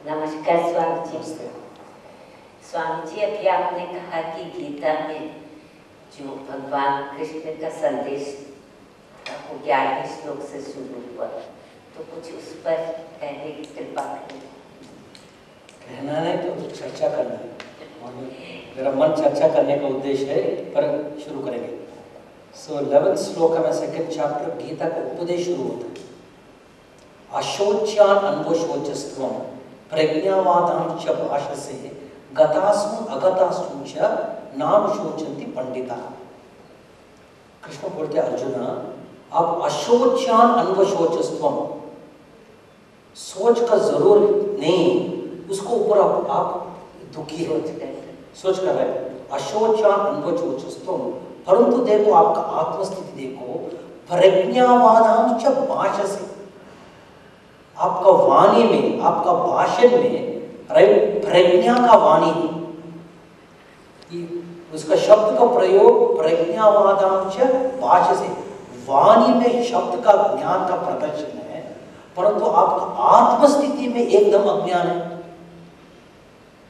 नमस्कार स्वामी जी। स्वामी जी, अभी आपने कहा कि गीता में जो भगवान कृष्ण का संदेश था वो 11वें श्लोक से शुरू हुआ, तो कुछ उस पर कहने की कृपा करें। कहना नहीं तो चर्चा करना है, मेरा मन चर्चा करने का उद्देश्य है, पर शुरू करेंगे। सो 11th श्लोक में 2nd चैप्टर गीता का उपदेश शुरू होता है। अशोच्यान अन्वशोचस्त्वं प्रज्ञावादां च भाषसे गतासु अगतासु च नानुशोचन्ति पंडिताः। कृष्ण बोलते अर्जुन, आप अशोच्यान अन्वशोचस्त्वं, सोच का जरूर नहीं, उसको ऊपर आप दुखी सोच कर रहे हैं। अशोच्यान अन्वशोचस्त्वं, परंतु देखो आपका आत्मस्थिति देखो, प्रज्ञावादां च भाषसे, आपका वाणी में, आपका भाषण में, राइट, प्रज्ञा का वाणी है, उसका शब्द का प्रयोग प्रज्ञावादांश भाषसे, वाणी में शब्द का ज्ञान का प्रदर्शन है, परंतु आपका आत्मस्थिति में एकदम अज्ञान है।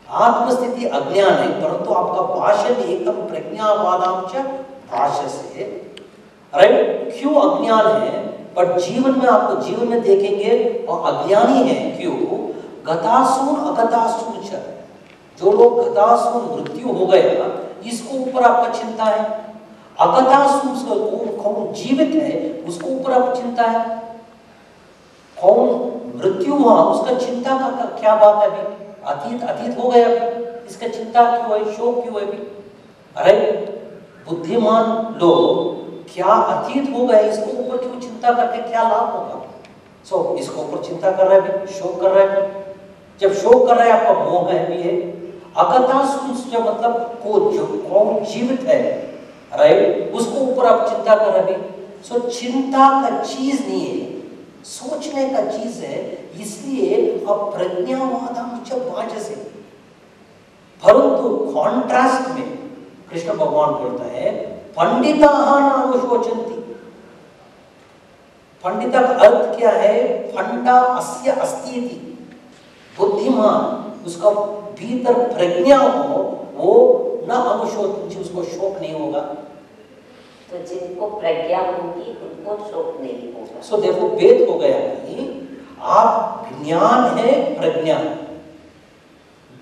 आत्मस्थिति अज्ञान है, परंतु आपका भाषण एकदम प्रज्ञावादांश भाषसे, राइट। क्यों अज्ञान है? पर जीवन में आपको जीवन में देखेंगे और अज्ञानी है। क्यों? गतासून अगतासून, जो लोग गतासून मृत्यु हो गया, इसको ऊपर आपका चिंता है। अगतासून कौन जीवित है, उसको ऊपर आपको चिंता है। कौन मृत्यु हुआ, उसका चिंता का क्या बात है? अभी अतीत हो गया, अभी इसका चिंता क्यों है, शोक क्यों है? अभी अरे बुद्धिमान लोग क्या अतीत हो गए, इसको ऊपर क्यों चिंता करके क्या लाभ होगा? सो इसको ऊपर चिंता कर रहा है, शोक कर रहा है। जब शोक कर रहा है, आपका मोह है भी है। अगतासून मतलब को जो कौन जीवित है, राइट, उसको ऊपर आप चिंता कर रहे हैं। सो चिंता का चीज नहीं है, सोचने का चीज है, इसलिए अब प्रज्ञावादांश भाषसे। परंतु कॉन्ट्रास्ट में कृष्ण भगवान बोलता है, पंडिताः नानुशोचन्ति। पंडिता का अर्थ क्या है? फंडा अस्य अस्ति इति, बुद्धिमान, उसका भीतर प्रज्ञा हो, वो न अनुशोचन्ति, उसको शोक नहीं होगा। तो जिनको प्रज्ञा होगी उनको शोक नहीं होगा। सो देखो भेद हो गया कि आप ज्ञान है, प्रज्ञा,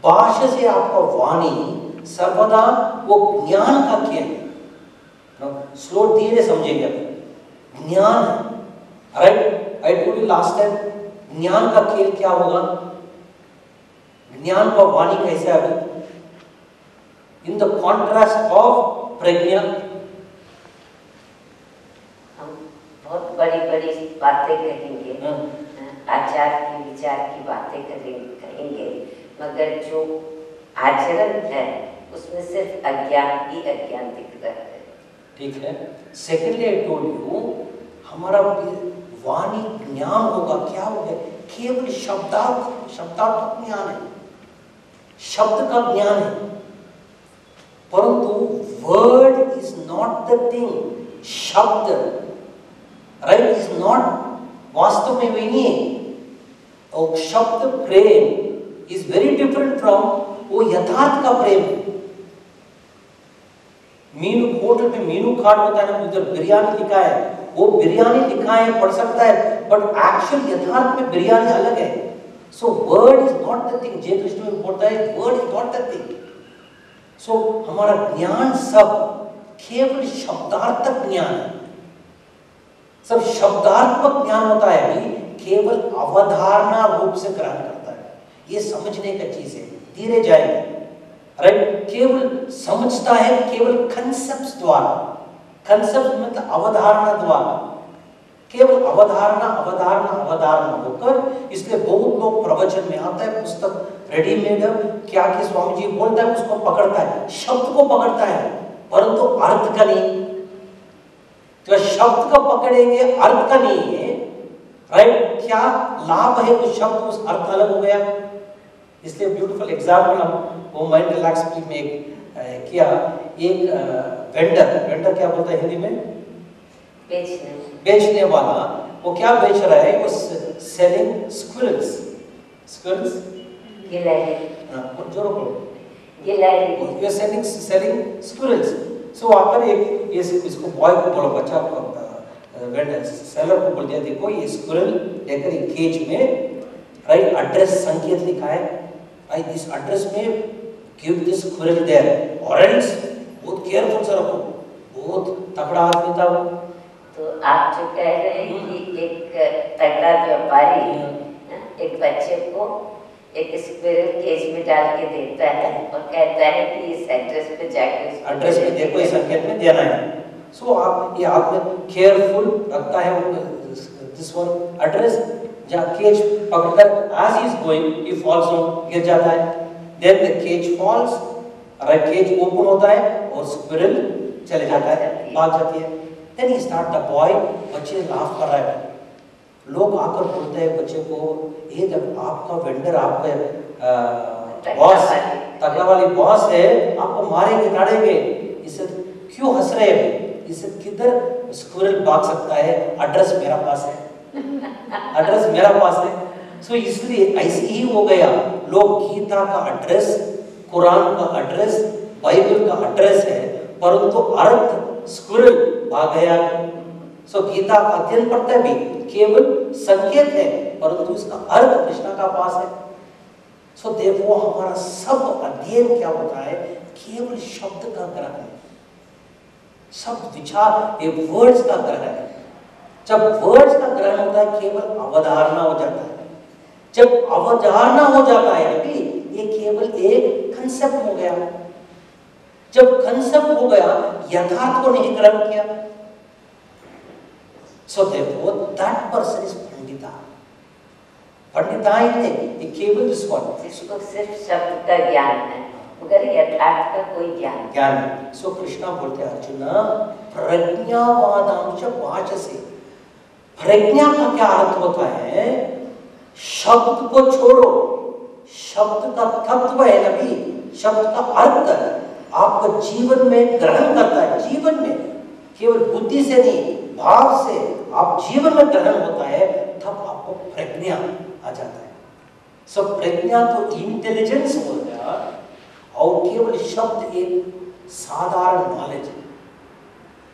भाषा से आपका वाणी सर्वदा वो ज्ञान का खेल है। स्लो धीरे समझेंगे। ज्ञान, right, I told you last time, ज्ञान का खेल क्या होगा? ज्ञान का वाणी कैसे अभी इन द कॉन्ट्रास्ट ऑफ प्रज्ञा। हम बहुत बड़ी बड़ी बातें कहेंगे, आचार की विचार की बातें कहेंगे, मगर जो आचरण है उसमें सिर्फ अज्ञान ही अज्ञान दिख रहा है। ठीक है। सेकेंडली आई टोल्ड यू, हमारा वाणी ज्ञान होगा। क्या हो गया? केवल शब्दात्मक ज्ञान है, शब्द का ज्ञान है, परंतु word is not the thing. शब्द, राइट, इज नॉट वास्तव में नहीं है। और शब्द प्रेम इज वेरी डिफरेंट फ्रॉम वो यथार्थ का प्रेम। मीनू होटल में मीनू कार्ड होता है ना, उधर बिरयानी लिखा है, वो बिरयानी लिखा है, पढ़ सकता है, बट एक्चुअल यथार्थ में बिरयानी अलग है। So word is not the thing. Jai Krishna में बोलता है, word is not the thing. So हमारा ज्ञान सब केवल शब्दार्थक ज्ञान है, सब शब्दात्मक ज्ञान होता है, अभी केवल अवधारणा रूप से ग्रहण करता है। ये समझने का चीज है, धीरे जाएंगे, राइट। केवल समझता है केवल कंसेप्ट्स द्वारा, कंसेप्ट मतलब अवधारणा द्वारा, केवल अवधारणा अवधारणा अवधारणा होकर। इसलिए बहुत लोग प्रवचन में आता है, पुस्तक रेडीमेड है, क्या कि स्वामी जी बोलता है उसको पकड़ता है, शब्द को पकड़ता है, परंतु अर्थ का नहीं। तो शब्द का पकड़ेंगे, अर्थ का नहीं है, राइट। क्या लाभ है उस शब्द, उस अर्थ अलग हो गया। इसलिए ब्यूटीफुल एग्जाम्पल हम वो माइंड रिलैक्स में किया। एक वेंडर क्या बोलता है हिंदी में? बेचने वाला। वो क्या बेच रहा है? वो सेलिंग स्क्विरल्स, गिलहरी, जोरो बोलो, गिलहरी, you are selling squirrels. So आकर एक इसको बॉय को बोलो, बच्चा वेंडर सेलर को बोल दिया, देखो ये स्क्विरल लेकर एक केज में राइट एड्रेस संकेत लिखा है, राइट दिस एड्रेस में गिव दिस स्क्विरल देयर और एल्स, बहुत केयरफुल से रखो, बहुत तगड़ा आदमी था वो। तो आप जो कह रहे हैं कि एक तगड़ा व्यापारी एक बच्चे को एक स्क्विरल केज में डाल के देता है और कहता है कि इस एड्रेस पे जाके एड्रेस पे देखो, इस संकेत में देना है। सो आप ये आपने केयरफुल रखता है दिस वन एड्रेस, जहाँ केज पकड़कर as he is going he falls down, गिर जाता है, then the cage falls, right cage open होता है और स्क्विरल चले जाता है, भाग जाती है। then he start the boy, बच्चे लाफ कर रहा है, लोग आकर बोलते हैं बच्चे को, ये जब आपका वेंडर आपका बॉस तगड़ा वाली बॉस है, आपको मारेंगे ताड़ेंगे, इसे क्यों हंस रहे हैं, इसे किधर स्क्विरल भाग सकता है, एड्रेस मेरा पास है, एड्रेस मेरा पास है। सो इसलिए ऐसे ही हो गया, लोग गीता का एड्रेस, कुरान का एड्रेस, बाइबल का एड्रेस है, परंतु अर्थ स्क्विरल भाग गया। सो गीता का अध्ययन पढ़ते भी केवल संकेत है, परंतु इसका अर्थ कृष्णा का पास है। सो देखो हमारा सब अध्ययन क्या होता है, केवल शब्द का ग्रहण है, शब्द विचार, ये वर्ड्स का ग्रहण है। जब वर्ड्स का ग्रहण होता है केवल अवधारणा हो जाता है, जब अवधारणा हो जाता है अभी ये केवल एक कंसेप्ट हो गया, जब कंसेप्ट हो गया यथार्थ को नहीं ग्रहण किया। So therefore that person is Pandita, Pandita ही नहीं, केवल इस वर्ड, जिसको सिर्फ शब्द का ज्ञान है मगर यथार्थ का कोई ज्ञान नहीं। सो कृष्णा बोलते हैं अर्जुन प्रज्ञावादांश वाचसे, प्रज्ञा का क्या अर्थ होता है, शब्द को छोड़ो, शब्द का तत्व है नबी, शब्द का अर्थ आपको जीवन में ग्रहण करता है, जीवन में केवल बुद्धि से नहीं भाव से आप जीवन में ग्रहण होता है, तब आपको प्रज्ञा आ जाता है। सब प्रज्ञा तो इंटेलिजेंस हो गया और केवल शब्द एक साधारण नॉलेज है।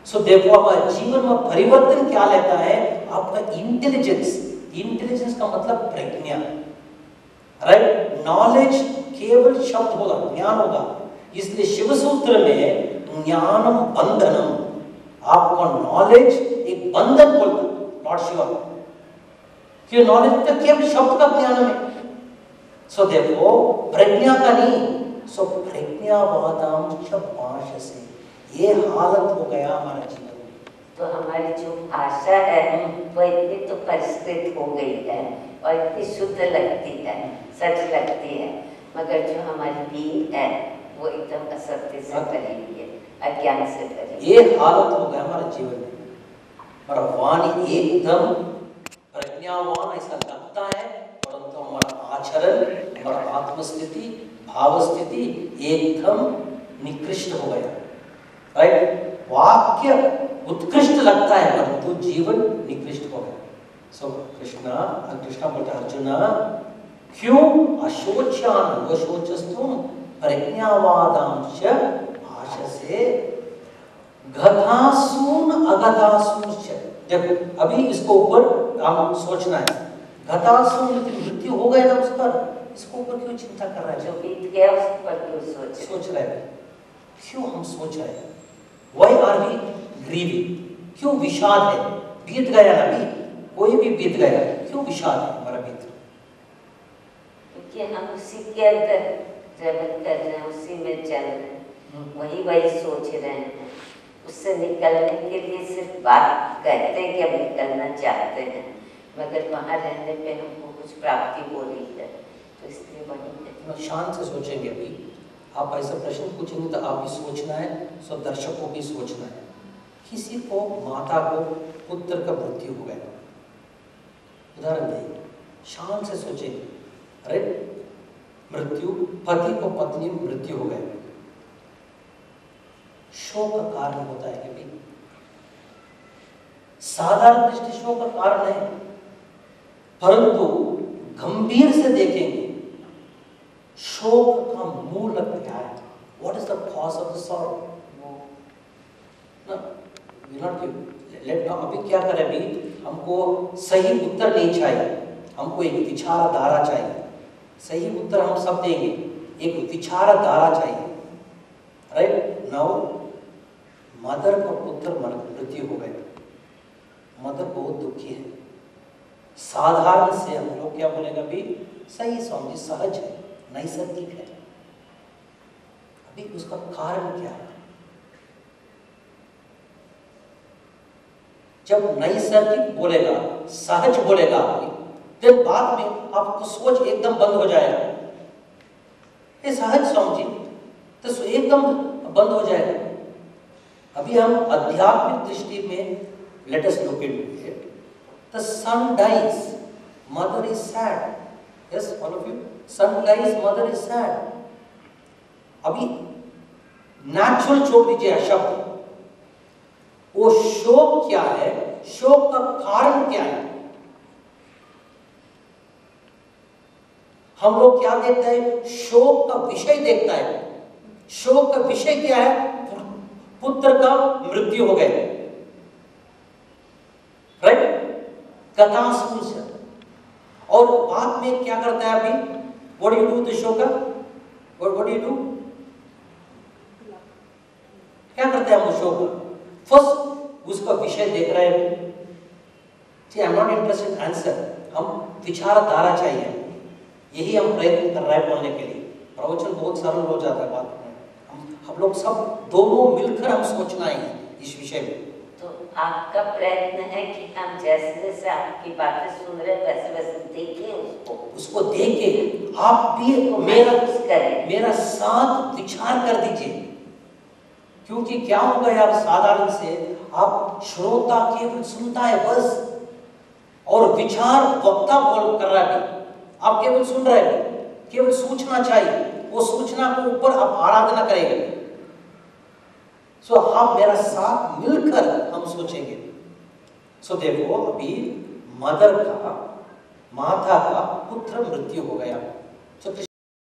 सो देखो हमारे जीवन में परिवर्तन क्या लेता है, आपका इंटेलिजेंस, इंटेलिजेंस का मतलब प्रज्ञा, राइट, नॉलेज केवल शब्द होगा, ज्ञान होगा। इसलिए शिव सूत्र में ज्ञानम बंधनम, आपका नॉलेज एक बंधन बोलता, नॉट श्योर, कि नॉलेज तो केवल शब्द का ज्ञान है। सो देखो प्रज्ञा का नहीं, सो प्रज्ञावादाम पाश से, ये हालत हो गया हमारा जीवन में। तो हमारी जो भाषा है वो इतनी तो परिष्कृत हो गई है और इतनी शुद्ध लगती है, सच लगती है, मगर जो हमारी बीन है वो एकदम असत्य से भरी हुई है, अज्ञान से भरी। ये हालत हो गया हमारे जीवन में, हमारा वाणी एकदम प्रज्ञावान ऐसा लगता है, परंतु हमारा आचरण, हमारा आत्मस्थिति, भाव स्थिति एकदम निकृष्ट हो गया, राइट। वाक्य उत्कृष्ट लगता है परंतु जीवन निकृष्ट हो गया। सो कृष्णा बोलते अर्जुन क्यों अशोच्यान वशोचस्तुम प्रज्ञावादांश भाषसे गतासून अगतासून। देखो अभी इसको ऊपर हम सोचना है, गतासून मृत्यु हो गया ना उस पर, इसको ऊपर क्यों चिंता कर रहा है, जो बीत गया उस पर क्यों सोच रहे हैं, क्यों हम सोच रहे हैं, Why are we grieving? क्यों विषाद है, बीत गया ना, भी कोई भी बीत गया, क्यों विषाद है हमारा बीत? क्योंकि हम उसी के अंदर ट्रेवल कर रहे हैं, उसी में चल रहे हैं, वही सोच रहे हैं। उससे निकलने के लिए सिर्फ बात कहते हैं कि अब निकलना चाहते हैं, मगर वहाँ रहने पे हमको कुछ प्राप्ति हो रही है, तो इसलिए वही शांत से सोचेंगे। अभी आप ऐसा प्रश्न पूछेंगे तो आप भी सोचना है, सब दर्शकों भी सोचना है। किसी को माता को पुत्र का मृत्यु हो गया, उदाहरण दें, शांत से सोचेंगे, अरे मृत्यु, पति को पत्नी मृत्यु हो गया, शोक का कारण होता है कि साधारण दृष्टि शोक का कारण है, परंतु गंभीर से देखेंगे शोक का मूल क्या है? What is the cause of the sorrow? अभी क्या करें? अभी हमको सही उत्तर नहीं चाहिए, हमको एक विचारधारा चाहिए। सही उत्तर हम सब देंगे, एक विचारधारा चाहिए। राइट नाउ मदर का पुत्र मृत्यु हो गया, मदर बहुत दुखी है। साधारण से हम लोग क्या बोलेंगे? अभी सही समझिए, सहज है, नैसर्गिक है। अभी उसका कारण क्या है? जब नैसर्गिक बोलेगा, सहज बोलेगा, फिर बाद में आपको सोच एकदम बंद हो जाएगा। ये सहज समझिए तो एकदम बंद हो जाएगा। अभी हम आध्यात्मिक दृष्टि में let us look into it. The son dies, mother is sad. Yes all of you, son dies, mother is sad. अभी नेचुरल छोड़ दीजिए शब्द, वो शोक क्या है, शोक का कारण क्या है? हम लोग क्या देखते हैं? शोक का विषय देखता है। शोक का विषय क्या है? पुत्र का मृत्यु हो गया, राइट? कथासुर से। और बाद में क्या करता है? अभी what do you do the shock? What do you do? क्या करते हैं हम शोक? फर्स्ट उसका विषय देख रहे हैं। I am not interested answer, हम विचारधारा चाहिए। यही हम प्रयत्न कर रहे हैं बोलने के लिए। प्रवचन बहुत सरल हो जाता है बात में। हम लोग सब दोनों मिलकर हम सोचना है इस विषय में। तो आपका प्रयत्न है कि हम जैसे जैसे आपकी बातें सुन रहे वैसे वैसे देखें, उसको देखे आप भी मेरा साथ विचार कर दीजिए। क्योंकि क्या होगा यार, साधारण से आप श्रोता केवल सुनता है बस, और विचार वक्ता बोल कर रहा है, आप केवल सुन रहे हैं। केवल सूचना चाहिए, वो सूचना को ऊपर आप आराधना करेंगे। सो आप मेरा साथ मिलकर हम सोचेंगे। सो देखो अभी मदर का, माता का पुत्र मृत्यु हो गया। सो